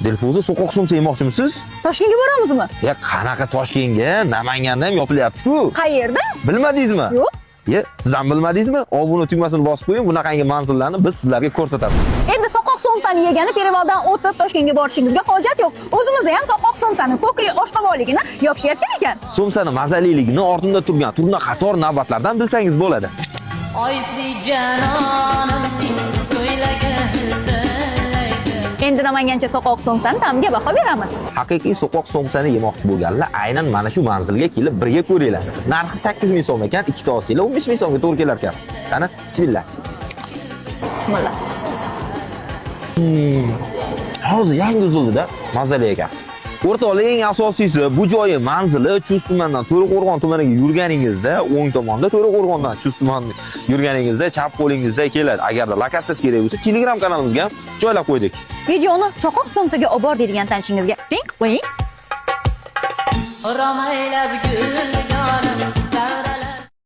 Dilfuza so'qoq somsa yemoqchimisiz? Toshkentga boramizmi? Ya qanaqa Toshkentga? Namanganda ham yopilyapti-ku. Qayerda? Bilmadingizmi? Yo'q. Ye, siz ham bilmadingizmi? Obuna tugmasini bosib qo'ying, bunaqangi manzillarni biz sizlarga ko'rsatamiz. Endi soqoq somsani yegani Perevaldan o'tib Toshkentga borishingizga hojat yo'q. O'zimizda ham soqoq somsani ko'kri oshqovoqligini yopishayotgan ekan. Somsani mazaliligini ortimda turgan turna qator navbatlardan bilsangiz bo'ladi. Oyizli janonim ko'ylagida Endi namangancha soqoq somsani ta'miga baho beramiz. Haqiqiy so'qoq somsani yemoqchi bo'lganlar aynan mana shu manzilga kelib birga ko'ringlar. Narxi 8000 so'm ekan, ikkita olsanglar 15000 so'mga to'g'ri kelar ekan. Qani, bismillah. Bismillah. Hozir yangi uzildi-da, mazali ekan. O'rtoqlar, eng asosiysi bu joyi manzili Chust tumanidan To'raqo'rg'on tumaniga yurganingizda, o'ng tomonda To'raqo'rg'ondan Chust tumaniga yurganingizda chap qo'lingizda keladi. Agarda lokatsiyasi kerak bo'lsa, Telegram kanalimizga ham joylab qo'ydik. Videoni soqoq somsaga olib bor deydigan tanishingizga ting qo'ying. Romaylab gul